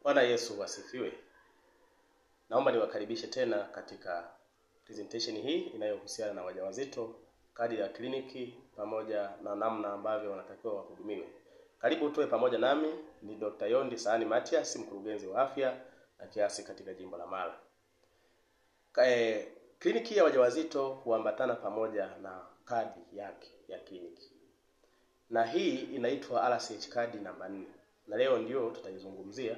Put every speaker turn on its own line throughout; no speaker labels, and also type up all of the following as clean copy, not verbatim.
Bwana Yesu wasifiwe. Naomba niwakaribishe tena katika presentation hii inayohusiana na wajawazito, kadi ya kliniki pamoja na namna ambavyo wanatakiwa wahudumiwe. Karibu tuwe pamoja nami, ni Dr. Yondi Saani Matias, mkurugenzi wa afya na kiasi katika jimbo la Mara. Kliniki ya wajawazito huambatana pamoja na kadi yake ya kliniki. Na hii inaitwa RCH kadi namba 4. Na leo ndio tutaizungumzia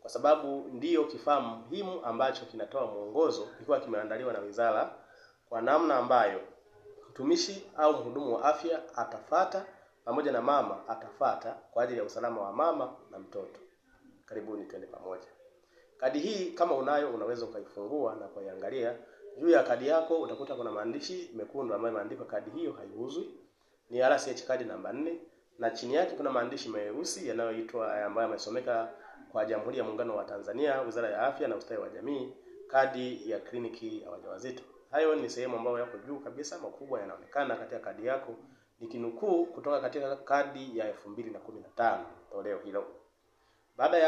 kwa sababu ndiyo kifaa muhimu ambacho kinatoa mwongozo kikiwa kimeandaliwa na wizara kwa namna ambayo mtumishi au mhudumu wa afya atafata pamoja na mama atafata kwa ajili ya usalama wa mama na mtoto. Karibuni twende pamoja. Kadi hii kama unayo unaweza ukaifungua na kuiangalia. Juu ya kadi yako utakuta kuna maandishi mekundu ambayo yameandikwa kadi hiyo haiuzwi. Ni RCH kadi namba 4 na chini yake kuna maandishi meusi yanayoitwa ambayo yamesomeka kwa Jamhuri ya Muungano wa Tanzania, Wizara ya Afya na Ustawi wa Jamii, kadi ya kliniki ya wajawazito. Hayo ni sehemu ambayo yako juu kabisa, makubwa yanaonekana katika kadi yako. Nikinukuu kutoka katika kadi ya 2015 toleo hilo. Baada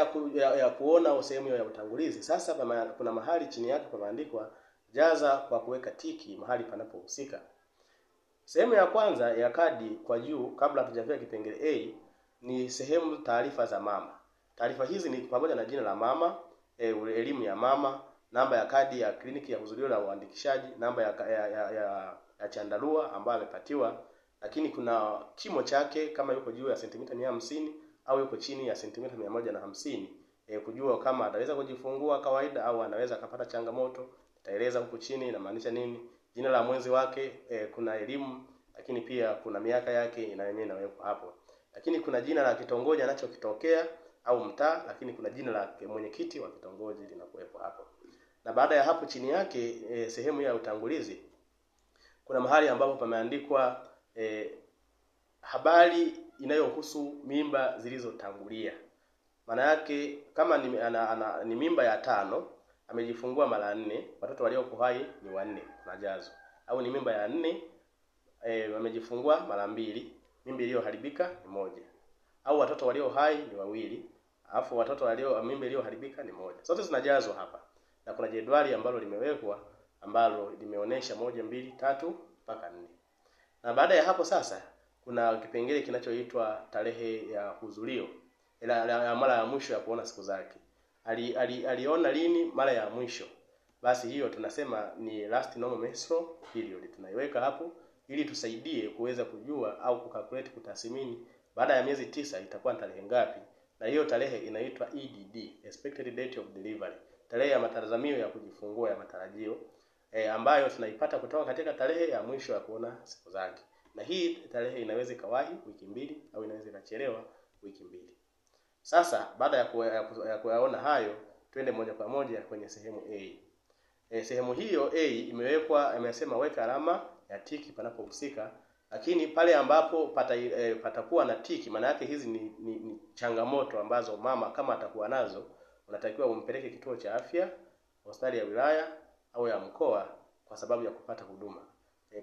ya kuona sehemu ya utangulizi, sasa kuna mahali chini yake pameandikwa jaza kwa kuweka tiki mahali panapohusika. Sehemu ya kwanza ya kadi kwa juu kabla hatujafika kipengele A ni sehemu taarifa za mama. Taarifa hizi ni pamoja na jina la mama, elimu ya mama, namba ya kadi ya kliniki ya hudhurio la uandikishaji, namba ya chandarua ambayo amepatiwa, lakini kuna kimo chake kama yuko juu ya sentimita 150 au yuko chini ya sentimita 150, kujua kama ataweza kujifungua kawaida au anaweza kupata changamoto. Taeleza huko chini inamaanisha nini. Jina la mwenzi wake, kuna elimu, lakini pia kuna miaka yake na yenyewe inawekwa hapo. Lakini kuna jina la kitongoji anachokitokea au mtaa, lakini kuna jina la mwenyekiti wa kitongoji linakuwepo hapo. Na baada ya hapo chini yake sehemu ya utangulizi kuna mahali ambapo pameandikwa habari inayohusu mimba zilizotangulia. Maana yake kama ni mimba ya 5, amejifungua mara 4, watoto walioko hai ni 4 najazo. Au ni mimba ya 4, amejifungua mara 2, mimba iliyoharibika ni 1. Au watoto walio hai ni 2, alafu watoto mimba iliyoharibika ni 1. Zote zinajazwa hapa. Na kuna jedwali ambalo limewekwa ambalo limeonesha 1, 2, 3 mpaka 4. Na baada ya hapo sasa kuna kipengele kinachoitwa tarehe ya hudhurio. Mara ya mwisho ya kuona siku zake. Aliona lini mara ya mwisho. Basi hiyo tunasema ni last normal menstrual period. Tunaiweka hapo ili tusaidie kuweza kujua au kukalculate, kutathmini baada ya miezi 9 itakuwa tarehe ngapi. Na hiyo tarehe inaitwa EDD, expected date of delivery. Tarehe ya matazamio ya kujifungua ya matarajio, ambayo tunaipata kutoka katika tarehe ya mwisho ya kuona siku zake. Na hii tarehe inaweza ikawahi wiki 2 au inaweza ikachelewa wiki 2. Sasa baada ya kuyaona hayo, twende moja kwa moja kwenye sehemu A. Sehemu hiyo A imesema weka alama ya tiki panapohusika, lakini pale ambapo patakuwa na tiki, maana yake hizi ni changamoto ambazo mama kama atakuwa nazo, unatakiwa umpeleke kituo cha afya, hospitali ya wilaya au ya mkoa kwa sababu ya kupata huduma.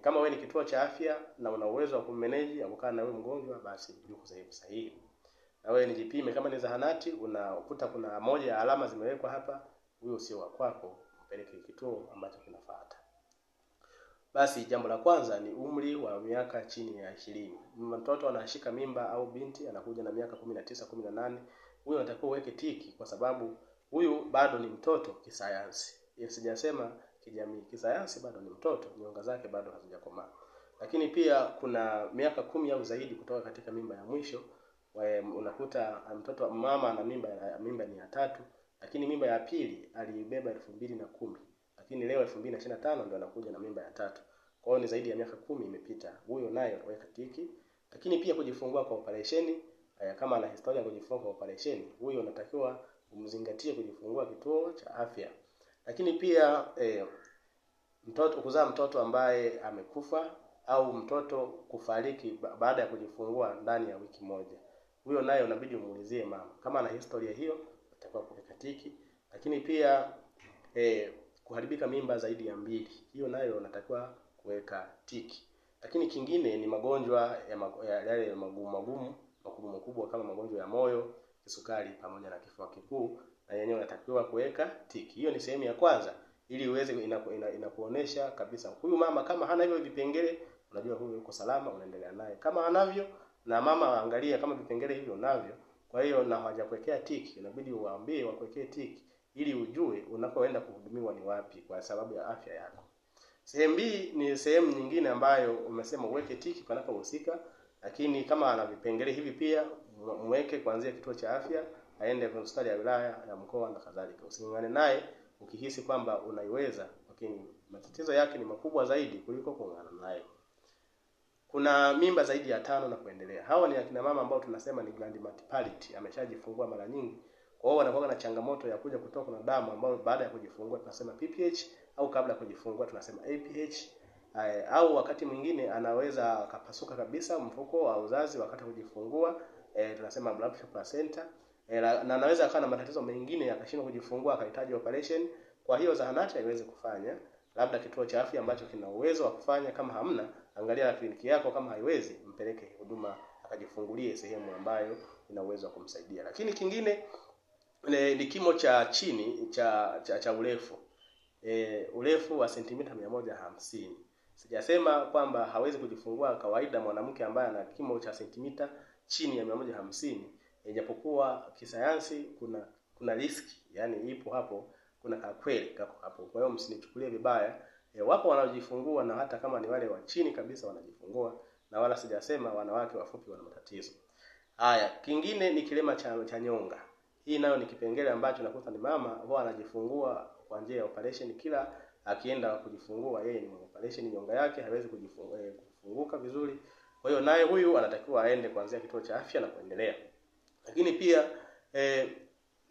Kama wewe ni kituo cha afya na una uwezo wa kummanage au kukaa na wewe mgonjwa, basi yuko sehemu sahihi. Na wewe nijipime kama ni zahanati, unakuta kuna moja ya alama zimewekwa hapa, huyo sio wa kwako, mpeleke kituo ambacho kinafuata. Basi jambo la kwanza ni umri wa miaka chini ya 20. Mtoto anashika mimba au binti anakuja na miaka 19, 18, huyo anatakiwa uweke tiki kwa sababu huyu bado ni mtoto kisayansi. Sijasema kijamii, kisayansi bado ni mtoto, nyonga zake bado hazijakomaa. Lakini pia kuna miaka 10 au zaidi kutoka katika mimba ya mwisho. Unakuta mtoto mama ana mimba ni ya 3, lakini mimba ya pili aliibeba 2010, lakini leo 2025 ndio anakuja na mimba ya 3. Kwa hiyo ni zaidi ya miaka 10 imepita. Huyo naye weka tiki. Lakini pia kujifungua kwa operation, kama ana historia ya kujifungua kwa operation, huyo unatakiwa umzingatie kujifungua kituo cha afya. Lakini pia kuzaa mtoto ambaye amekufa au mtoto kufariki baada ya kujifungua ndani ya wiki 1. Huyo naye unabidi umuulizie mama. Kama ana historia hiyo, utakuwa kuweka tiki. Lakini pia kuharibika mimba zaidi ya 2. Hiyo nayo unatakiwa kuweka tiki. Lakini kingine ni magonjwa yale magumu makubwa kama magonjwa ya moyo, kisukari pamoja na kifua kikuu, na yenyewe unatakiwa kuweka tiki. Hiyo ni sehemu ya kwanza, ili uweze inakuonesha kabisa huyu mama kama hana hivyo vipengele, unajua huyu yuko salama, unaendelea naye. Kama anavyo, na mama angalia kama vipengele hivyo unavyo, kwa hiyo na hawajakuwekea tiki, inabidi uwaambie wakuwekee tiki ili ujue unapoenda kuhudumiwa ni wapi kwa sababu ya afya yako. Sehemu B ni sehemu nyingine ambayo umesema uweke tiki panapohusika, lakini kama ana vipengele hivi pia mweke kuanzia kituo cha afya, aende kwa hospitali ya wilaya, ya mkoa na kadhalika. Usingane naye ukihisi kwamba unaiweza, lakini matatizo yake ni makubwa zaidi kuliko kuungana naye. Kuna mimba zaidi ya 5 na kuendelea. Hawa ni akina mama ambao tunasema ni grand mortality, ameshajifungua mara nyingi. Kwa hiyo wanakuwa na changamoto ya kuja kutoka na damu ambayo baada ya kujifungua tunasema PPH, au kabla ya kujifungua tunasema APH, au wakati mwingine anaweza akapasuka kabisa mfuko wa uzazi wakati wa kujifungua, tunasema abruption placenta, na anaweza akawa na matatizo mengine akashindwa kujifungua akahitaji operation. Kwa hiyo zahanati haiwezi kufanya, labda kituo cha afya ambacho kina uwezo wa kufanya. Kama hamna, angalia kliniki yako, kama haiwezi mpeleke huduma akajifungulie sehemu ambayo ina uwezo wa kumsaidia. Lakini kingine ni kimo cha chini cha urefu. Urefu wa sentimita 150. Sijasema kwamba hawezi kujifungua kawaida mwanamke ambaye ana kimo cha sentimita chini ya 150, ijapokuwa kisayansi kuna riski, yani ipo hapo, kuna kakweli kako hapo. Kwa hiyo msinichukulie vibaya. Wapo wanaojifungua na hata kama ni wale wa chini kabisa wanajifungua, na wala sijasema wanawake wafupi wana matatizo. Haya, kingine ni kilema cha nyonga. Hii nayo ni kipengele ambacho nakuta ni mama huwa anajifungua kwa njia ya operation. Kila akienda kujifungua yeye ni operation, nyonga yake haiwezi kufunguka vizuri. Kwa hiyo naye huyu anatakiwa aende kuanzia kituo cha afya na kuendelea. Lakini pia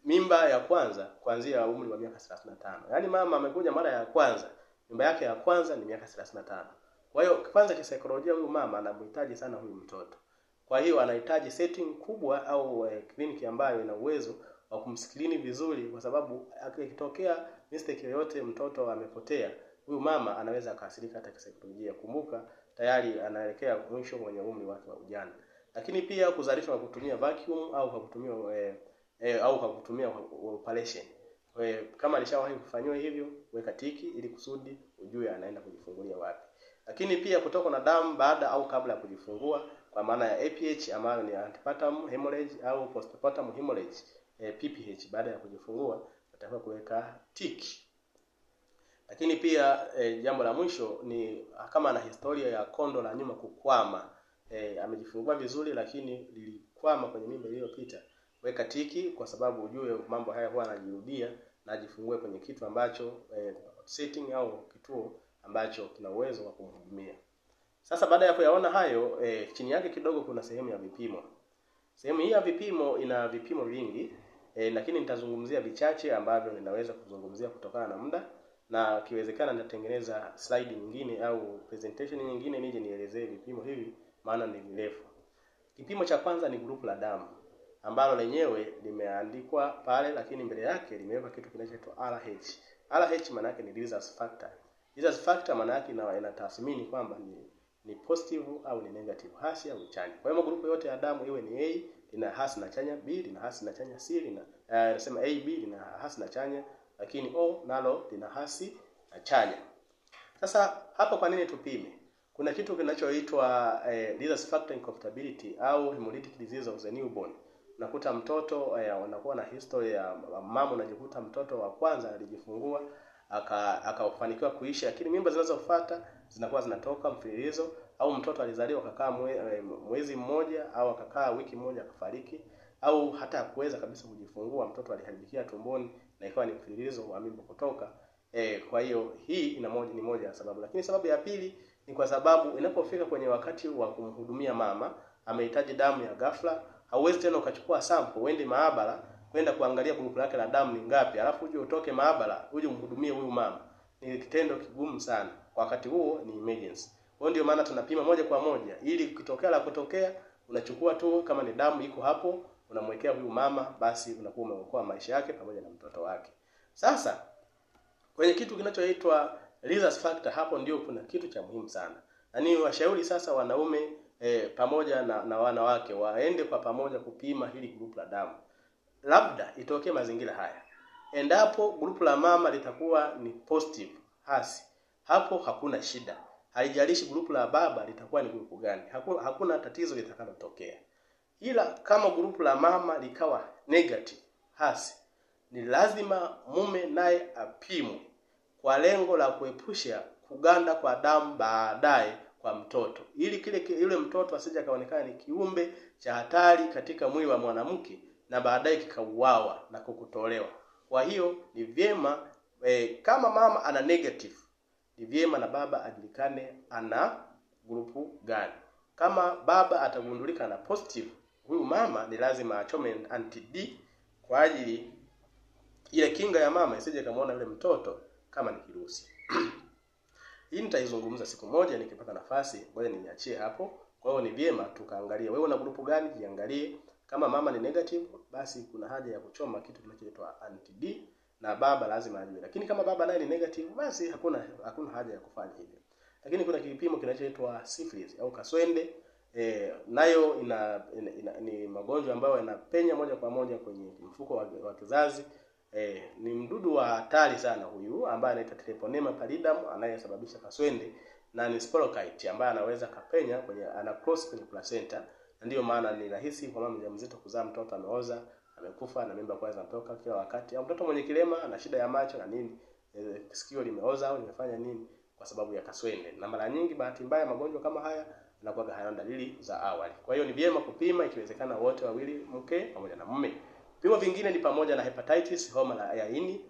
mimba ya kwanza kuanzia umri wa miaka 35. Yaani mama amekuja mara ya kwanza, mimba yake ya kwanza ni miaka 35. Kwa hiyo kwanza kisaikolojia huyu mama anamhitaji sana huyu mtoto. Kwa hiyo anahitaji setting kubwa au kliniki ambayo ina uwezo wa kumskrini vizuri, kwa sababu akitokea mistake yoyote mtoto amepotea, huyu mama anaweza akaathirika hata kisaikolojia. Kumbuka tayari anaelekea mwisho kwenye umri wake wa ujana. Lakini pia kuzalisha kwa kutumia vacuum au kwa kutumia operation. Kama alishawahi kufanywa hivyo, weka tiki ili kusudi ujue anaenda kujifungulia wapi. Lakini pia kutoka na damu baada au kabla ya kujifungua, kwa maana ya APH ambayo ni antepartum hemorrhage au postpartum hemorrhage, PPH baada ya kujifungua, natakiwa kuweka tiki. Lakini pia jambo la mwisho ni kama ana historia ya kondo la nyuma kukwama, amejifungua vizuri lakini lilikwama kwenye mimba iliyopita, weka tiki, kwa sababu ujue mambo haya huwa yanajirudia, na ajifungue kwenye kitu ambacho setting au kituo ambacho kina uwezo wa kumhudumia. Sasa baada ya kuyaona hayo, chini yake kidogo kuna sehemu ya vipimo. Sehemu hii ya vipimo ina vipimo vingi, lakini nitazungumzia vichache ambavyo ninaweza kuzungumzia kutokana na muda, na kiwezekana nitatengeneza slide nyingine au presentation nyingine nije nielezee vipimo hivi, maana ni virefu. Kipimo cha kwanza ni grupu la damu, ambalo lenyewe limeandikwa pale, lakini mbele yake limewekwa kitu kinachoitwa RH. RH maana yake ni rhesus factor. Rhesus factor maana yake inatathmini kwamba ni positive au ni negative, hasi au chanya. Kwa hiyo magrupu yote ya damu, iwe ni A lina hasi na chanya, B lina hasi na chanya, C lina nasema AB lina hasi na chanya, lakini O nalo lina hasi na chanya. Sasa hapa kwa nini tupime? Kuna kitu kinachoitwa rhesus factor incompatibility au hemolytic disease of the newborn. Unakuta mtoto anakuwa na history ya mama, unajikuta mtoto wa kwanza alijifungua akafanikiwa kuishi, lakini mimba zinazofuata zinakuwa zinatoka mfululizo, au mtoto alizaliwa akakaa mwezi mmoja au akakaa wiki moja akafariki, au hata hakuweza kabisa kujifungua, mtoto aliharibikia tumboni na ikawa ni mfululizo wa mimba kutoka. Kwa hiyo hii ni moja ya sababu. Lakini sababu ya pili ni kwa sababu inapofika kwenye wakati wa kumhudumia mama, amehitaji damu ya ghafla, hauwezi tena ukachukua sample uende maabara kwenda kuangalia grupu lake la damu ni ngapi, alafu uje utoke maabara uje umhudumie huyu mama. Ni kitendo kigumu sana. Kwa wakati huo ni emergency. Kwa ndio maana tunapima moja kwa moja, ili ukitokea la kutokea unachukua tu kama ni damu iko hapo, unamwekea huyu mama, basi unakuwa umeokoa maisha yake pamoja na mtoto wake. Sasa kwenye kitu kinachoitwa rhesus factor, hapo ndio kuna kitu cha muhimu sana. Na ni washauri sasa wanaume pamoja na wanawake waende kwa pamoja kupima hili grupu la damu. labda itokee mazingira haya. Endapo grupu la mama litakuwa ni positive hasi, hapo hakuna shida. Haijalishi grupu la baba litakuwa ni grupu gani, hakuna tatizo litakalotokea. Ila kama grupu la mama likawa negative hasi, ni lazima mume naye apimwe kwa lengo la kuepusha kuganda kwa damu baadaye kwa mtoto, ili yule mtoto asije kaonekana ni kiumbe cha hatari katika mwili wa mwanamke na baadaye kikauawa na kukutolewa. Kwa hiyo ni vyema kama mama ana negative, ni vyema na baba ajulikane ana grupu gani. Kama baba atagundulika na positive, huyu mama ni lazima achome anti-D kwa ajili ile kinga ya mama isije kamaona yule mtoto kama ni kirusi. Hii nitaizungumza siku moja nikipata nafasi, ngoja niachie hapo. Kwa hiyo ni vyema tukaangalia wewe una grupu gani, jiangalie. Kama mama ni negative, basi kuna haja ya kuchoma kitu kinachoitwa anti-D na baba lazima ajue. Lakini kama baba naye ni negative, basi hakuna haja ya kufanya hivyo. Lakini kuna kipimo kinachoitwa syphilis au kaswende. Nayo ni magonjwa ambayo yanapenya moja kwa moja kwenye mfuko wa kizazi. Ni mdudu wa hatari sana huyu ambaye anaitwa Treponema pallidum anayesababisha kaswende, na ni sporokite ambaye anaweza kapenya ana cross kwenye placenta. Ndio maana ni rahisi kwa mama mjamzito kuzaa mtoto ameoza, amekufa na mimba kwanza inatoka kila wakati, au mtoto mwenye kilema ana shida ya macho na nini, sikio limeoza au limefanya nini, kwa sababu ya kaswende. Na mara nyingi bahati mbaya magonjwa kama haya yanakuwa hayana dalili za awali. Kwa hiyo ni vyema kupima ikiwezekana wote wawili, mke pamoja na mume. Vipimo vingine ni pamoja na hepatitis, homa ya ini,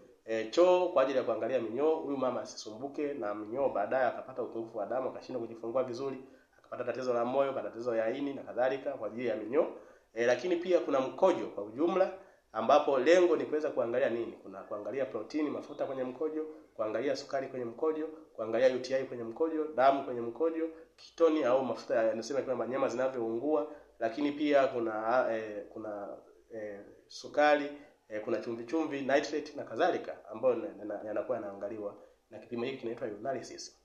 choo kwa ajili ya kuangalia minyoo. Huyu mama asisumbuke na minyoo baadaye akapata upungufu wa damu akashindwa kujifungua vizuri, akapata tatizo la moyo, tatizo ya ini na kadhalika kwa ajili ya minyoo. Lakini pia kuna mkojo kwa ujumla, ambapo lengo ni kuweza kuangalia nini? Kuna kuangalia protini, mafuta kwenye mkojo, kuangalia sukari kwenye mkojo, kuangalia UTI kwenye mkojo, damu kwenye mkojo, ketoni au mafuta yanasema kama nyama zinavyoungua. Lakini pia kuna sukari, kuna chumvi, nitrate na kadhalika, ambayo yanakuwa yanaangaliwa na kipimo hiki kinaitwa urinalysis.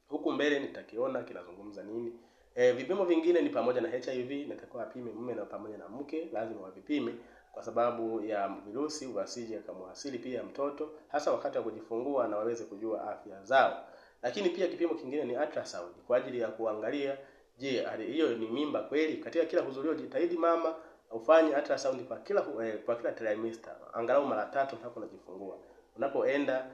Huku mbele nitakiona kinazungumza nini. Vipimo vingine ni pamoja na HIV, natakiwa apime mume na pamoja na mke, lazima wavipime kwa sababu ya virusi wasije kamwasili pia mtoto, hasa wakati wa kujifungua, na waweze kujua afya zao. Lakini pia kipimo kingine ni ultrasound kwa ajili ya kuangalia, je, hiyo ni mimba kweli? Katika kila hudhurio jitahidi mama ufanye ultrasound kwa kila trimester, angalau mara 3 mpaka unajifungua. Unapoenda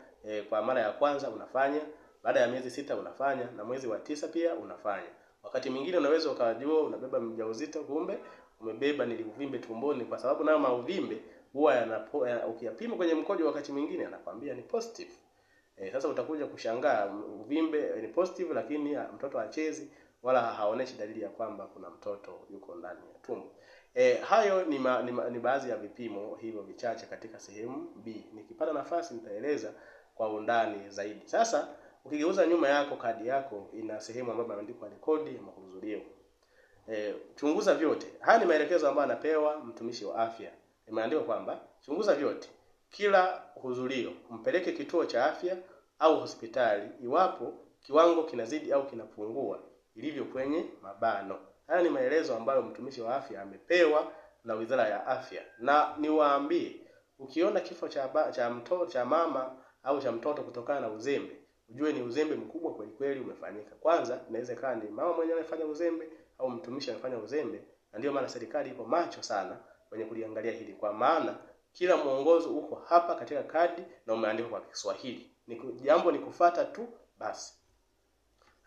kwa mara ya kwanza unafanya, baada ya miezi 6 unafanya, na mwezi wa 9 pia unafanya. Wakati mwingine unaweza ukajua unabeba mjauzito, kumbe umebeba ni uvimbe tumboni, kwa sababu nayo mauvimbe huwa ukiyapima kwenye mkojo wakati mwingine anakuambia ni positive. Sasa utakuja kushangaa uvimbe ni positive, lakini mtoto hachezi wala haoneshi dalili ya kwamba kuna mtoto yuko ndani ya tumbo. Hayo ni baadhi ya vipimo hivyo vichache katika sehemu B. Nikipata nafasi nitaeleza kwa undani zaidi. Sasa ukigeuza nyuma yako kadi yako ina sehemu ambayo imeandikwa rekodi ya mahudhurio. Chunguza vyote. Haya ni maelekezo ambayo anapewa mtumishi wa afya. Imeandikwa kwamba chunguza vyote. Kila hudhurio mpeleke kituo cha afya au hospitali iwapo kiwango kinazidi au kinapungua ilivyo kwenye mabano. Haya ni maelezo ambayo mtumishi wa afya amepewa na Wizara ya Afya. Na niwaambie, ukiona kifo cha mama au cha mtoto kutokana na uzembe, ujue ni uzembe mkubwa kweli kweli umefanyika. Kwanza inaweza kaa ni mama mwenyewe amefanya uzembe au mtumishi amefanya uzembe, na ndio maana serikali iko macho sana kwenye kuliangalia hili, kwa maana kila mwongozo uko hapa katika kadi na umeandikwa kwa Kiswahili. Jambo ni kufuata tu basi.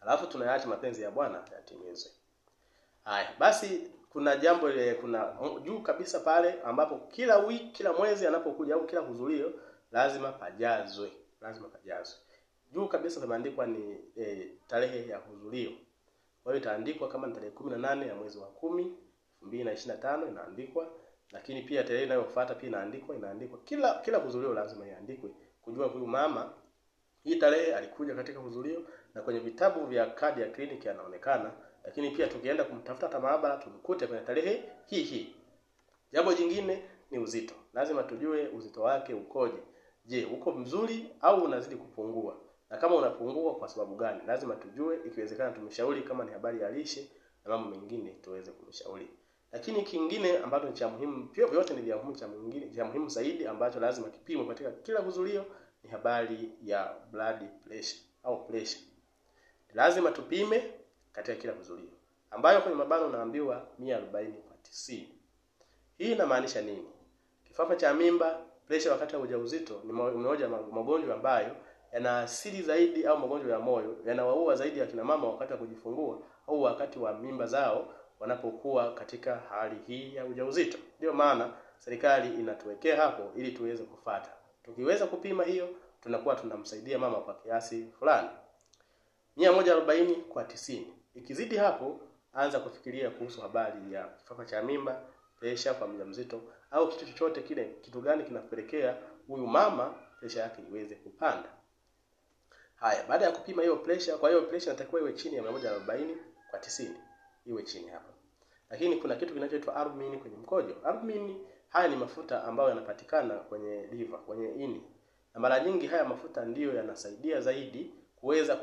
Alafu tunayaacha mapenzi ya Bwana yatimizwe. Haya, basi kuna jambo kuna juu kabisa pale ambapo kila wiki, kila mwezi anapokuja au kila hudhurio lazima pajazwe. Juu kabisa pameandikwa ni tarehe ya hudhurio. Kwa hiyo itaandikwa kama ni tarehe 18 ya mwezi wa 10 2025 inaandikwa, lakini pia tarehe inayofuata pia inaandikwa. Kila hudhurio lazima iandikwe kujua huyu mama hii tarehe alikuja katika hudhurio, na kwenye vitabu vya kadi ya kliniki anaonekana. Lakini pia tukienda kumtafuta maabara tumkute kwenye tarehe hii. Jambo jingine ni uzito. Lazima tujue uzito wake ukoje. Je, uko mzuri au unazidi kupungua? Na kama unapungua kwa sababu gani? Lazima tujue, ikiwezekana tumshauri kama ni habari ya lishe na mambo mengine tuweze kumshauri. Lakini kingine ambacho ni cha muhimu, pia vyote ni vya muhimu zaidi ambacho lazima kipimwe katika kila hudhurio ni habari ya blood pressure au pressure. Lazima tupime katika kila hudhurio, ambayo kwenye mabano naambiwa 140/90. Hii inamaanisha nini? Kifafa cha mimba, pressure wakati wa ujauzito ni mmoja wa magonjwa ambayo yanaasili zaidi, au magonjwa ya moyo yanawaua zaidi akina mama wakati wa kujifungua au wakati wa mimba zao wanapokuwa katika hali hii ya ujauzito. Ndio maana serikali inatuwekea hapo ili tuweze kufuata. Tukiweza kupima hiyo, tunakuwa tunamsaidia mama kwa kiasi fulani. 140/90. Ikizidi hapo, anza kufikiria kuhusu habari ya kifafa cha mimba, pressure kwa mjamzito, au kitu chochote kile, kitu gani kinapelekea huyu mama pressure yake iweze kupanda. Haya, baada ya kupima hiyo pressure, kwa hiyo pressure inatakiwa iwe chini ya 140/90. Iwe chini hapa. Lakini kuna kitu kinachoitwa albumin kwenye mkojo. Albumin, haya ni mafuta ambayo yanapatikana kwenye liver, kwenye ini. Na mara nyingi haya mafuta ndiyo yanasaidia zaidi kuweza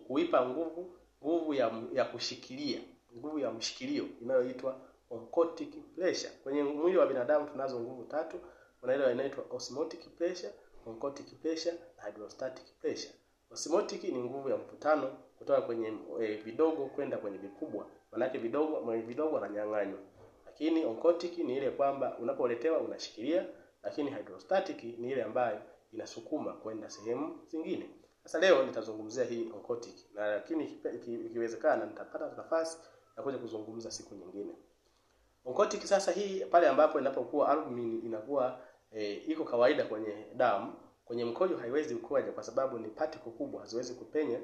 kuipa nguvu ya kushikilia, nguvu ya mshikilio inayoitwa oncotic pressure. Kwenye mwili wa binadamu tunazo nguvu tatu. Kuna ile inaitwa osmotic pressure, oncotic pressure na hydrostatic pressure. Osmotic ni nguvu ya mvutano kutoka kwenye vidogo kwenda kwenye vikubwa. Maana yake vidogo ananyang'anywa. Lakini oncotic ni ile kwamba unapoletewa unashikilia, lakini hydrostatic ni ile ambayo inasukuma kwenda sehemu zingine. Sasa leo nitazungumzia hii oncotic, na lakini ikiwezekana nitapata nafasi ya kuja kuzungumza siku nyingine. Oncotic sasa hii pale ambapo inapokuwa albumin inakuwa iko kawaida kwenye damu, kwenye mkojo haiwezi kuja kwa sababu ni particle kubwa, haziwezi kupenya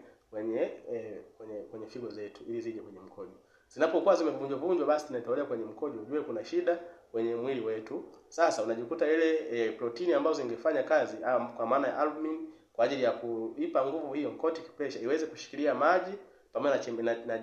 kwenye figo zetu ili zije kwenye mkojo. Zinapokuwa zimevunjwa basi tunatolewa kwenye mkojo, ujue kuna shida kwenye mwili wetu. Sasa unajikuta ile protini ambazo zingefanya kazi kwa maana ya albumin kwa ajili ya kuipa nguvu hiyo oncotic pressure iweze kushikilia maji pamoja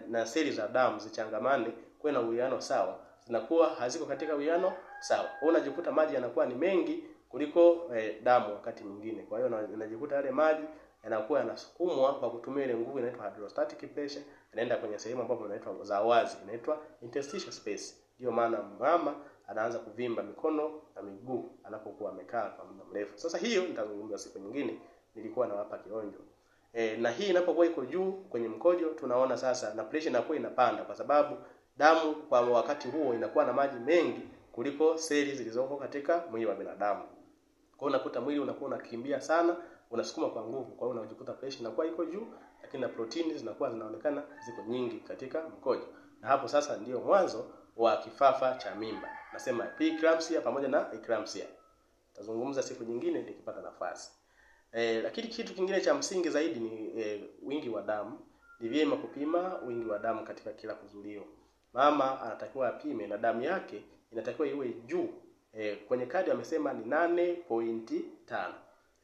na seli za damu zichangamane kwa na uwiano sawa, zinakuwa haziko katika uwiano sawa. Unajikuta maji yanakuwa ni mengi kuliko damu wakati mwingine. Kwa hiyo unajikuta yale maji yanakuwa yanasukumwa kwa kutumia ile nguvu inaitwa hydrostatic pressure, inaenda kwenye sehemu ambapo inaitwa za wazi, inaitwa interstitial space. Ndio maana mama anaanza kuvimba mikono na miguu anapokuwa amekaa kwa muda mrefu. Sasa hiyo nitazungumza siku nyingine, nilikuwa nawapa kionjo. Na hii inapokuwa iko juu kwenye mkojo, tunaona sasa na pressure inakuwa inapanda kwa sababu damu kwa wakati huo inakuwa na maji mengi kuliko seli zilizoko katika mwili wa binadamu. Kwa hiyo unakuta mwili unakuwa unakimbia sana, unasukuma kwa nguvu, kwa hiyo unajikuta pressure inakuwa iko juu, lakini na proteini zinakuwa zinaonekana ziko nyingi katika mkojo. Na hapo sasa ndio mwanzo wa kifafa cha mimba. Nasema preeclampsia pamoja na eclampsia. Tazungumza siku nyingine nikipata nafasi. Lakini kitu kingine cha msingi zaidi ni wingi wa damu. Ni vyema kupima wingi wa damu katika kila hudhurio. Mama anatakiwa apime na damu yake inatakiwa iwe juu. Kwenye kadi amesema ni 8.5.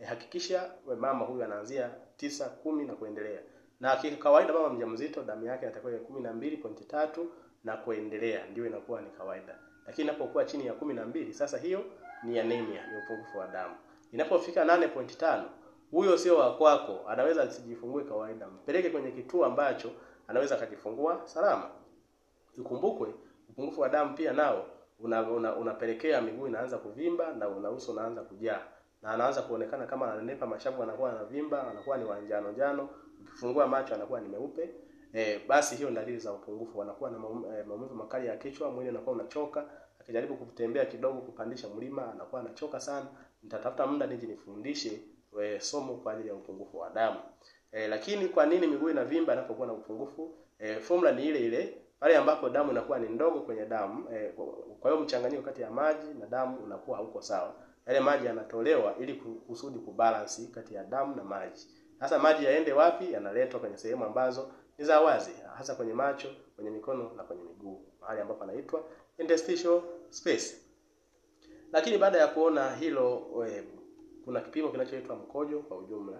Hakikisha mama huyu anaanzia 9, 10 na kuendelea. Na kawaida mama mjamzito damu yake inatakiwa iwe 12.3 na kuendelea, ndio inakuwa ni kawaida. Lakini inapokuwa chini ya 12, sasa hiyo ni anemia, ni upungufu wa damu. Inapofika 8.5, huyo sio wa kwako, anaweza asijifungue kawaida. Mpeleke kwenye kituo ambacho anaweza kujifungua salama. Ukumbukwe upungufu wa damu pia nao unapelekea miguu inaanza kuvimba na uso unaanza kujaa. Na anaanza kuonekana kama ananepa, mashavu anakuwa anavimba, anakuwa ni wanjano njano, ukifungua macho anakuwa ni meupe. Basi hiyo dalili za upungufu. Anakuwa na maumivu makali ya kichwa, mwili unakuwa unachoka, akijaribu kutembea kidogo kupandisha mlima anakuwa anachoka sana. Nitatafuta muda nije nifundishe somo kwa ajili ya upungufu wa damu. Lakini kwa nini miguu inavimba anapokuwa na upungufu? Formula ni ile ile. Pale ambapo damu inakuwa ni ndogo kwenye damu, kwa hiyo mchanganyiko kati ya maji na damu unakuwa hauko sawa. Yale maji yanatolewa ili kusudi kubalance kati ya damu na maji. Sasa maji yaende wapi? Yanaletwa kwenye sehemu ambazo ni za wazi, hasa kwenye macho, kwenye mikono na kwenye miguu, mahali ambapo anaitwa interstitial space. Lakini baada ya kuona hilo, kuna kipimo kinachoitwa mkojo kwa ujumla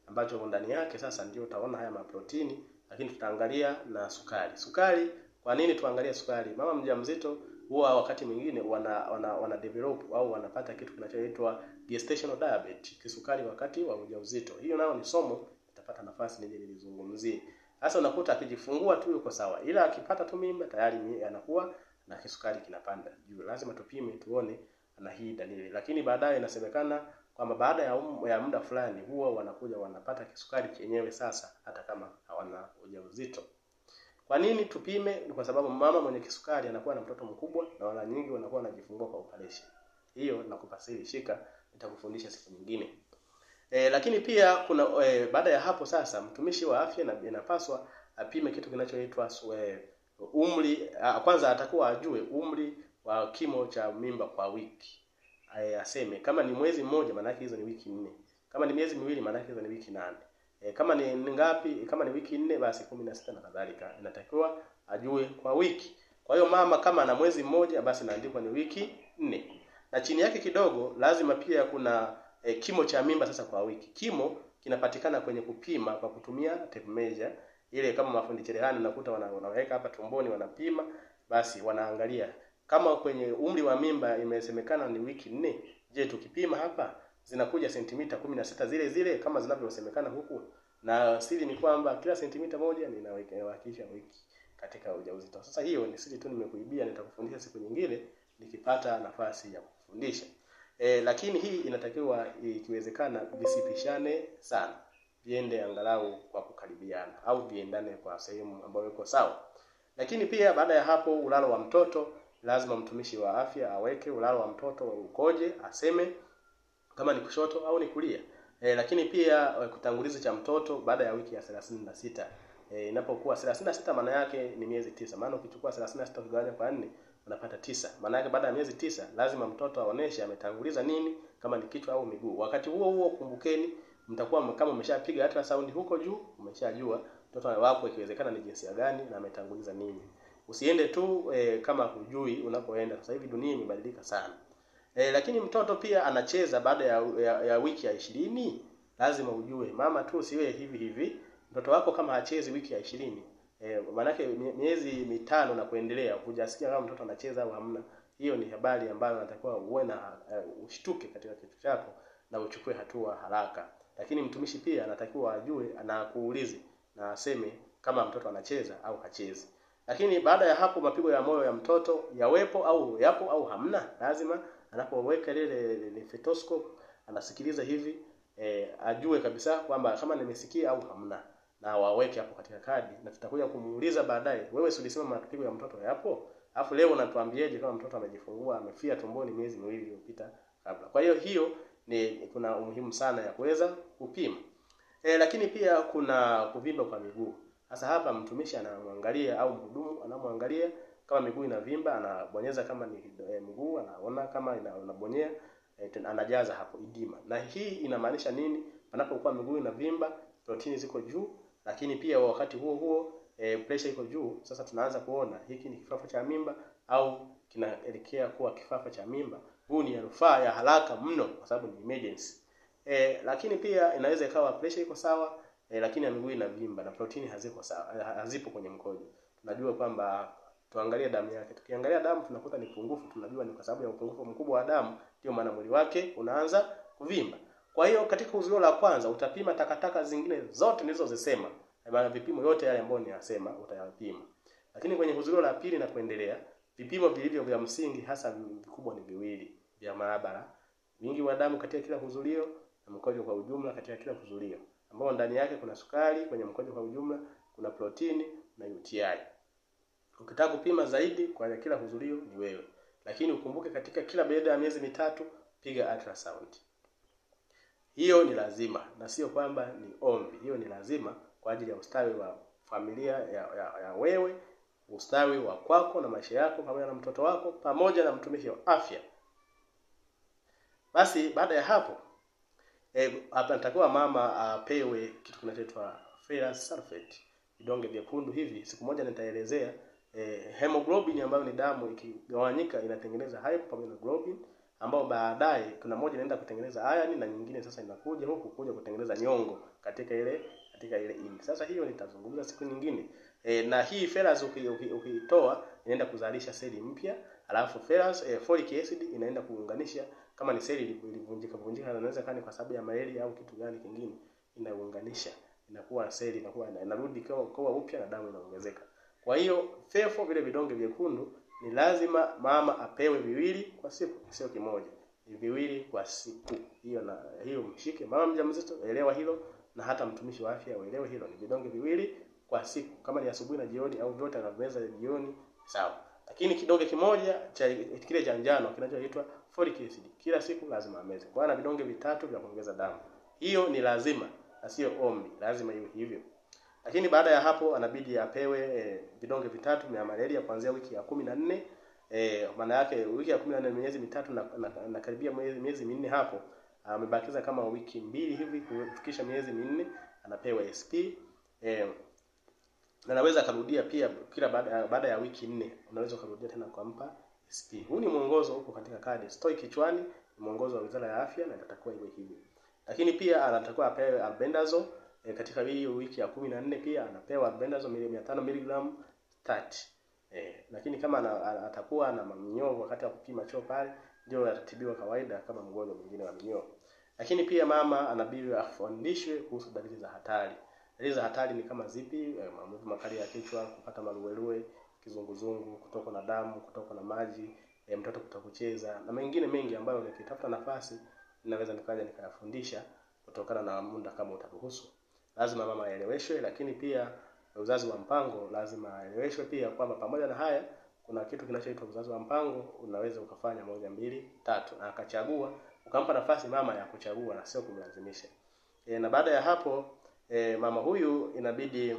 ambacho ndani yake sasa ndio utaona haya maprotini, lakini tutaangalia na sukari. Sukari, kwa nini tuangalie sukari? Mama mjamzito huwa wakati mwingine wana develop au wanapata kitu kinachoitwa gestational diabetes, kisukari wakati wa ujauzito. Hiyo nao ni somo nitapata nafasi nije nilizungumzie. Sasa unakuta akijifungua tu yuko sawa, ila akipata tu mimba tayari anakuwa na kisukari kinapanda juu. Lazima tupime tuone ana hii dalili. Lakini baadaye inasemekana kwamba baada ya muda fulani huwa wanakuja wanapata kisukari chenyewe sasa hata kama hawana ujauzito. Kwa nini tupime? Ni kwa sababu mama mwenye kisukari anakuwa na mtoto mkubwa na wala nyingi wanakuwa wanajifungua kwa operation. Hiyo nakupa siri, shika, nitakufundisha siku nyingine. Lakini pia kuna baada ya hapo sasa mtumishi wa afya inapaswa apime kitu kinachoitwa umri. Kwanza atakuwa ajue umri wa kimo cha mimba kwa wiki. Aseme kama ni mwezi mmoja maana yake hizo ni wiki 4. Kama ni miezi miwili maana yake hizo ni wiki 8. Kama ni ngapi? Kama ni wiki 4 basi 16 na kadhalika. Inatakiwa ajue kwa wiki. Kwa hiyo mama kama ana mwezi mmoja basi inaandikwa ni wiki 4. Na chini yake kidogo lazima pia kuna kimo cha mimba sasa kwa wiki. Kimo kinapatikana kwenye kupima kwa kutumia tape measure. Ile kama mafundi cherehani unakuta wanaweka hapa tumboni wanapima, basi wanaangalia kama kwenye umri wa mimba imesemekana ni wiki 4, je, tukipima hapa zinakuja sentimita 16 zile zile kama zinavyosemekana huku? Na siri ni kwamba kila sentimita moja inawakilisha wiki katika ujauzito. Sasa hiyo ni siri tu nimekuibia, nitakufundisha siku nyingine nikipata nafasi ya kufundisha. Lakini hii inatakiwa ikiwezekana visipishane sana. Viende angalau kwa kukaribiana au viendane kwa sehemu ambayo iko sawa. Lakini pia baada ya hapo ulalo wa mtoto lazima mtumishi wa afya aweke ulalo wa mtoto ukoje, aseme kama ni kushoto au ni kulia. Lakini pia kutanguliza cha mtoto baada ya wiki ya 36. Inapokuwa 36 maana yake ni miezi 9. Maana ukichukua 36 ukigawanya kwa 4 unapata 9. Maana yake baada ya miezi 9 lazima mtoto aoneshe ametanguliza nini, kama ni kichwa au miguu. Wakati huo huo kumbukeni, mtakuwa kama umeshapiga ultrasound huko juu, umeshajua mtoto wako ikiwezekana ni jinsia gani na ametanguliza nini. Usiende tu kama hujui unapoenda. Sasa hivi dunia imebadilika sana. Lakini mtoto pia anacheza baada ya wiki ya 20. Lazima ujue mama tu siwe hivi. Mtoto wako kama hachezi wiki ya 20, maana yake miezi 5 na kuendelea hujasikia kama mtoto anacheza au hamna. Hiyo ni habari ambayo unatakiwa uwe na ushtuke katika kichwa chako na uchukue hatua haraka. Lakini mtumishi pia anatakiwa ajue na kuulize na aseme kama mtoto anacheza au hachezi. Lakini baada ya hapo mapigo ya moyo ya mtoto yawepo au yapo au hamna. Lazima anapoweka ile stethoscope anasikiliza hivi, ajue kabisa kwamba kama nimesikia au hamna, na waweke hapo katika kadi. Na tutakuja kumuuliza baadaye, wewe si ulisema mapigo ya mtoto yapo? Alafu leo unatuambieje kama mtoto amejifungua amefia tumboni miezi 2 iliyopita kabla? Kwa hiyo kuna umuhimu sana ya kuweza kupima. Lakini pia kuna kuvimba kwa miguu. Sasa hapa mtumishi anamwangalia au mhudumu anamwangalia kama miguu inavimba, anabonyeza kama ni mguu, anaona kama inabonyea, anajaza hapo edema. Na hii inamaanisha nini? Panapokuwa miguu inavimba, protini ziko juu, lakini pia wakati huo pressure iko juu. Sasa tunaanza kuona hiki ni kifafa cha mimba au kinaelekea kuwa kifafa cha mimba. Huu ni rufaa ya haraka mno kwa sababu ni emergency. Lakini pia inaweza ikawa pressure iko sawa, lakini ya miguu inavimba na protini haziko sawa, hazipo kwenye mkojo. Tunajua kwamba tuangalie damu yake. Tukiangalia damu tunakuta ni pungufu, tunajua ni kwa sababu ya upungufu mkubwa wa damu ndio maana mwili wake unaanza kuvimba. Kwa hiyo katika uzio la kwanza utapima takataka zingine zote nilizozisema. Maana vipimo yote yale ambayo ninasema utayapima. Lakini kwenye uzio la pili na kuendelea, vipimo vilivyo vya msingi hasa vikubwa ni viwili vya maabara. Wingi wa damu katika kila hudhurio na mkojo kwa ujumla katika kila hudhurio, ambao ndani yake kuna sukari, kwenye mkojo kwa ujumla kuna protini na UTI. Ukitaka kupima zaidi kwa kila hudhurio ni wewe. Lakini ukumbuke katika kila baada ya miezi 3 piga ultrasound. Hiyo ni lazima na sio kwamba ni ombi. Hiyo ni lazima kwa ajili ya ustawi wa familia ya wewe, ustawi wa kwako na maisha yako pamoja na mtoto wako pamoja na mtumishi wa afya. Basi baada ya hapo hapa natakiwa mama apewe kitu kinachoitwa ferrous sulfate, vidonge vyekundu hivi. Siku moja nitaelezea hemoglobin ambayo ni damu ikigawanyika inatengeneza hypohemoglobin, ambao baadaye kuna moja inaenda kutengeneza iron na nyingine sasa inakuja huku kuja kutengeneza nyongo katika ile ini. Sasa hiyo nitazungumza siku nyingine. Na hii ferrous ukitoa inaenda kuzalisha seli mpya, alafu ferrous folic acid inaenda kuunganisha kama ni seli ilivunjika inaweza kani kwa sababu ya malaria au kitu gani kingine, inaunganisha inakuwa seli inakuwa inarudi kwa upya na damu inaongezeka. Kwa hiyo fefo vile vidonge vyekundu ni lazima mama apewe viwili kwa siku, sio kimoja. Ni viwili kwa siku. Hiyo mshike mama mjamzito, elewa hilo, na hata mtumishi wa afya uelewe hilo. Ni vidonge viwili kwa siku. Kama ni asubuhi na jioni au vyote anameza jioni, sawa. Lakini kidonge kimoja cha kile cha njano kinachoitwa folic acid kila siku lazima ameze. Kwa ana vidonge vitatu vya kuongeza damu. Hiyo ni lazima na sio ombi, lazima iwe hivyo. Lakini baada ya hapo anabidi apewe vidonge vitatu vya malaria kuanzia wiki ya 14. Maana yake wiki ya 14 miezi mitatu na karibia miezi minne hapo. Amebakiza kama wiki 2 hivi kufikisha miezi minne, anapewa SP. Na anaweza karudia pia kila baada ya wiki 4 unaweza kurudia tena kumpa SP. Huu ni mwongozo huko katika kadi. Stoi kichwani, ni mwongozo wa Wizara ya Afya na itakuwa iwe hivyo. Lakini pia anatakiwa apewe albendazole katika hiyo wiki ya 14 pia anapewa albendazole 500 mg stat. Lakini kama atakuwa na minyoo wakati wa kupima choo pale, ndio atatibiwa kawaida kama mgonjwa mwingine wa minyoo. Lakini pia mama anabidi afundishwe kuhusu dalili za hatari. Dalili za hatari ni kama zipi? Maumivu makali ya kichwa, kupata maluelue, kizunguzungu, kutokwa na damu, kutokwa na maji, mtoto kutokucheza na mengine mengi ambayo nikitafuta nafasi ninaweza nikaja nikayafundisha kutokana na muda kama utaruhusu. Lazima mama aeleweshwe. Lakini pia uzazi wa mpango lazima aeleweshwe pia kwamba pamoja na haya kuna kitu kinachoitwa uzazi wa mpango, unaweza ukafanya 1, 2, 3 na akachagua, ukampa nafasi mama ya kuchagua na sio kumlazimisha. Na baada ya hapo mama huyu inabidi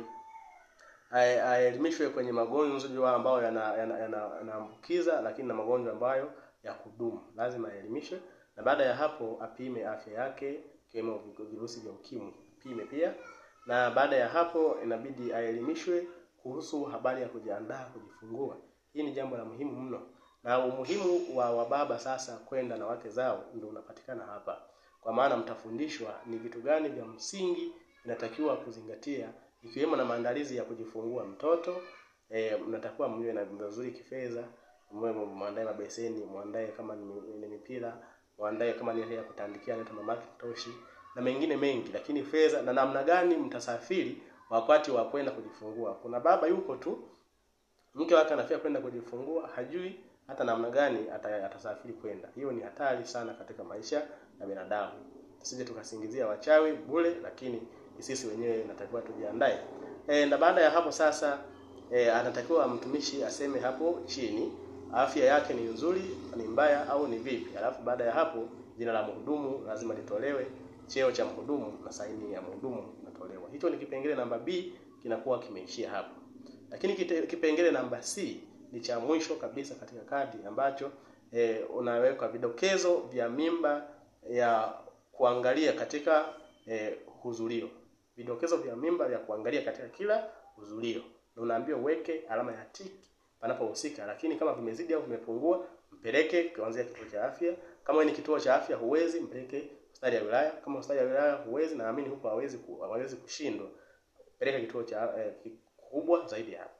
aelimishwe kwenye magonjwa ambayo yanaambukiza, lakini na magonjwa ambayo ya kudumu. Lazima aelimishwe. Na baada ya hapo apime afya yake, kama virusi vya ukimwi pime pia. Na baada ya hapo inabidi aelimishwe kuhusu habari ya kujiandaa kujifungua. Hii ni jambo la muhimu mno. Na umuhimu wa baba sasa kwenda na wake zao ndio unapatikana hapa. Kwa maana mtafundishwa ni vitu gani vya msingi inatakiwa kuzingatia, ikiwemo na maandalizi ya kujifungua mtoto. Mnatakiwa mwe na vizuri kifedha, muandae mabeseni, muandae kama ni mipira, muandae kama ni ya kutandikia na mamaki toshi na mengine mengi. Lakini fedha na namna gani mtasafiri wakati wa kwenda kujifungua. Kuna baba yuko tu mke wake anafia kwenda kujifungua, hajui hata namna gani atasafiri kwenda. Hiyo ni hatari sana katika maisha ya binadamu. Tusije tukasingizia wachawi bure, lakini sisi wenyewe natakiwa tujiandae. Na baada ya hapo sasa anatakiwa mtumishi aseme hapo chini afya yake ni nzuri, ni mbaya au ni vipi. Alafu baada ya hapo jina la mhudumu lazima litolewe, cheo cha mhudumu na saini ya mhudumu natolewa. Hicho ni kipengele namba B, kinakuwa kimeishia hapo. Lakini kipengele namba C ni cha mwisho kabisa katika kadi, ambacho unaweka vidokezo vya mimba ya kuangalia katika huzulio. Vidokezo vya mimba vya kuangalia katika kila huzulio. Na unaambiwa uweke alama ya tiki panapohusika. Lakini kama vimezidi au vimepungua, mpeleke kuanzia kituo cha afya. Kama ni kituo cha afya huwezi, mpeleke hospitali ya wilaya. Kama hospitali ya wilaya huwezi, na naamini huko hawezi kushindwa, peleka kituo cha kubwa zaidi hapo.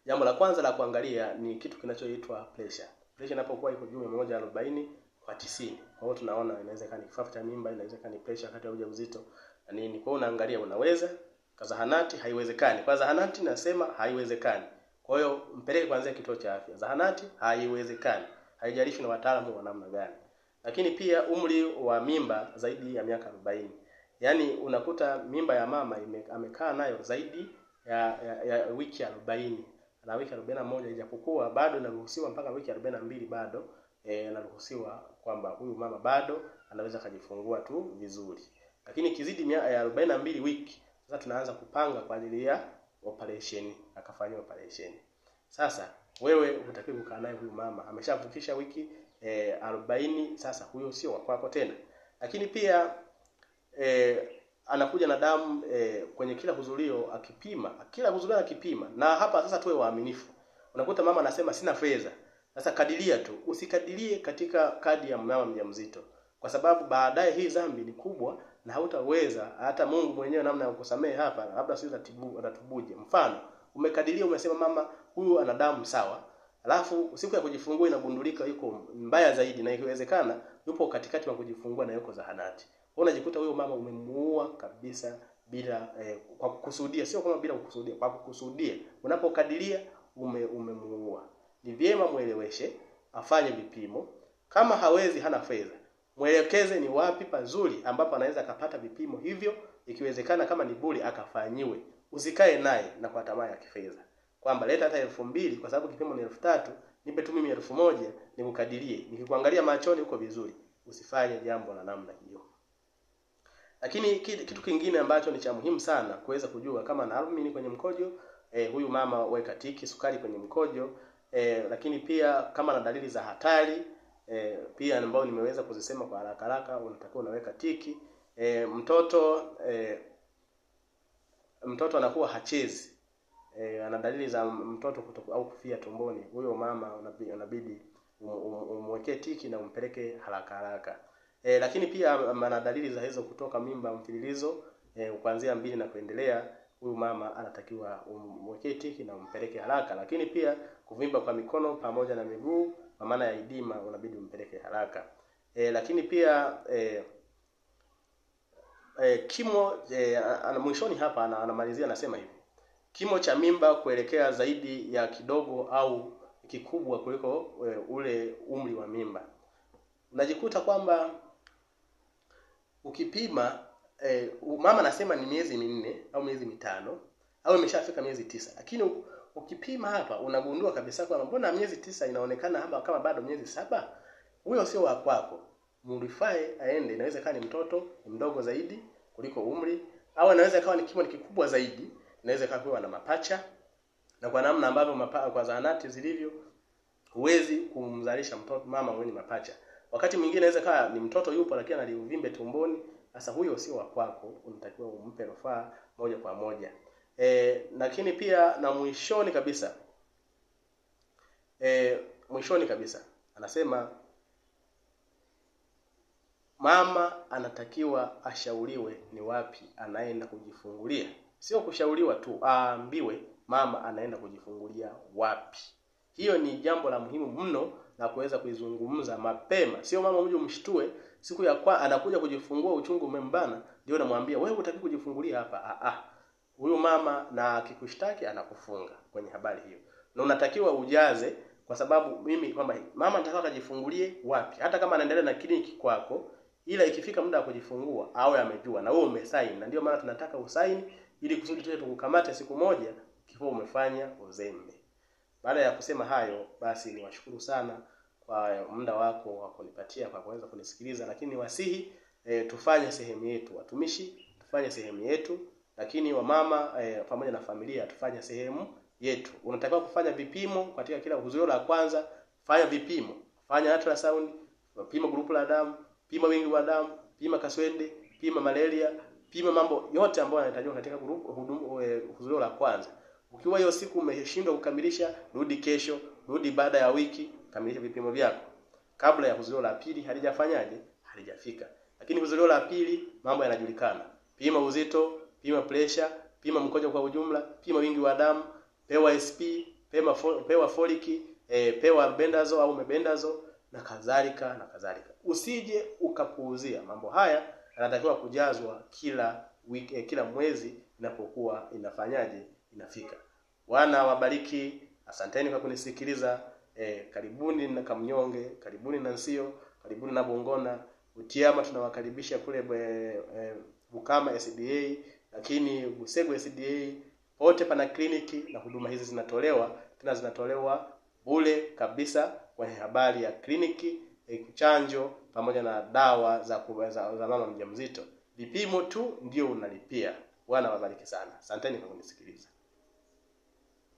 Jambo la kwanza la kuangalia ni kitu kinachoitwa pressure. Pressure inapokuwa iko juu ya 140 kwa 90. Kwa hiyo tunaona inawezekana ni kifafa cha mimba, inawezekana ni pressure wakati wa ujauzito na nini. Kwa hiyo unaangalia unaweza. Kwa zahanati haiwezekani. Kwa zahanati nasema haiwezekani. Kwa hiyo mpeleke kuanzia kituo cha afya. Zahanati haiwezekani. Haijalishi na wataalamu wa namna gani. Lakini pia umri wa mimba zaidi ya miaka 40. Yaani unakuta mimba ya mama amekaa nayo zaidi ya wiki 40 na wiki 41, ijapokuwa bado inaruhusiwa mpaka wiki 42 bado inaruhusiwa kwamba huyu mama bado anaweza kujifungua tu vizuri. Lakini kizidi ya 42 wiki sasa tunaanza kupanga kwa ajili ya operation, akafanywa operation. Sasa wewe unatakiwa kukaa naye huyu mama ameshavukisha wiki 40, sasa huyo sio wako tena. Lakini pia anakuja na damu kwenye kila huzulio akipima, kila huzulio akipima. Na hapa sasa tuwe waaminifu. Unakuta mama anasema sina fedha. Sasa kadiria tu, usikadirie katika kadi ya mama mjamzito, kwa sababu baadaye hii dhambi ni kubwa na hautaweza hata Mungu mwenyewe namna ya kukusamehe hapa, labda sisi atatubuje. Mfano, umekadiria umesema mama huyu ana damu sawa, alafu siku ya kujifungua inagundulika yuko mbaya zaidi na ikiwezekana yupo katikati wa kujifungua na yuko zahanati. Unajikuta huyo mama umemuua kabisa bila kwa kukusudia, sio kama bila kukusudia, kwa kukusudia. Unapokadiria umemuua. ni vyema mueleweshe afanye vipimo. Kama hawezi, hana fedha, mwelekeze ni wapi pazuri ambapo anaweza akapata vipimo hivyo, ikiwezekana kama ni bure akafanyiwe. Usikae naye na kwa tamaa ya kifedha kwamba leta hata 2,000 kwa sababu kipimo ni 3,000, nipe tu mimi 1,000 nikukadirie, nikikuangalia machoni uko vizuri. Usifanye jambo la namna hiyo. Lakini kitu kingine ambacho ni cha muhimu sana kuweza kujua kama na albumin kwenye mkojo, huyu mama weka tiki, sukari kwenye mkojo, lakini pia kama na dalili za hatari, pia ambao nimeweza kuzisema kwa haraka haraka, unatakiwa unaweka tiki. Mtoto anakuwa hachezi, ana dalili za mtoto au kufia tumboni, huyo mama unabidi umwekee tiki na umpeleke haraka haraka. Lakini pia ana dalili za hizo kutoka mimba mfululizo kuanzia 2 na kuendelea, huyu mama anatakiwa umwekee tiki na umpeleke haraka. Lakini pia kuvimba kwa mikono pamoja na miguu kwa maana ya edema, unabidi umpeleke haraka. Lakini pia kimo, mwishoni hapa anamalizia anasema hivi: kimo cha mimba kuelekea zaidi ya kidogo au kikubwa kuliko ule umri wa mimba. Unajikuta kwamba ukipima, mama anasema ni miezi 4 au miezi 5 au imeshafika miezi 9, lakini ukipima hapa unagundua kabisa kwamba mbona miezi 9 inaonekana hapa kama bado miezi 7. Huyo sio wa kwako, murifae aende. Inaweza kuwa ni mtoto mdogo zaidi kuliko umri, au inaweza kuwa ni kimo kikubwa zaidi, inaweza kuwa na mapacha, na kwa namna ambavyo kwa zahanati zilivyo huwezi kumzalisha mtoto mama mwenye mapacha. Wakati mwingine inaweza kuwa ni mtoto yupo lakini ana uvimbe tumboni. Sasa huyo sio wa kwako, unatakiwa umpe rufaa moja kwa moja. Lakini pia na mwishoni kabisa anasema mama anatakiwa ashauriwe ni wapi anaenda kujifungulia. Sio kushauriwa tu, aambiwe mama anaenda kujifungulia wapi. Hiyo ni jambo la muhimu mno na kuweza kuizungumza mapema. Sio mama mje umshtue siku ya anakuja kujifungua uchungu umembana ndio namwambia wewe utaki kujifungulia hapa. Huyo mama na akikushtaki anakufunga kwenye habari hiyo. Na unatakiwa ujaze, kwa sababu mimi kwamba mama anataka kujifungulie wapi. Hata kama anaendelea na kliniki kwako, ila ikifika muda wa kujifungua awe amejua na wewe umesaini. Na ndio maana tunataka usaini ili kusudi tuwe tukukamate siku moja kifo umefanya uzembe. Baada ya kusema hayo, basi niwashukuru sana kwa muda wako wa kunipatia kwa kuweza kunisikiliza, lakini wasihi tufanye sehemu yetu. Watumishi tufanye sehemu yetu, lakini wamama pamoja na familia tufanye sehemu yetu. Unatakiwa kufanya vipimo katika kila hudhurio la kwanza. Fanya vipimo, fanya ultrasound, pima grupu la damu, pima wingi wa damu, pima kaswende, pima malaria, pima mambo yote ambayo yanahitajika katika hudhurio la kwanza. Ukiwa hiyo siku umeshindwa kukamilisha, rudi kesho, rudi baada ya wiki, kamilisha vipimo vyako kabla ya hudhurio la pili halijafika. Lakini hudhurio la pili mambo yanajulikana. Pima uzito, pima pressure, pima mkojo kwa ujumla, pima wingi wa damu, pewa SP, pewa folic, pewa albendazole au mebendazole na kadhalika. Usije ukapuuzia mambo haya. Yanatakiwa kujazwa kila mwezi inapokuwa inafika. Bwana wabariki. Asanteni kwa kunisikiliza. Karibuni na Kamnyonge, karibuni na Nsio, karibuni na Bongona. Utiama tunawakaribisha kule Bukama SDA, lakini Busegu SDA pote pana kliniki na huduma hizi zinatolewa bure kabisa kwenye habari ya kliniki, chanjo pamoja na dawa za mama mjamzito. Vipimo tu ndio unalipia. Bwana wabariki sana. Asanteni kwa kunisikiliza.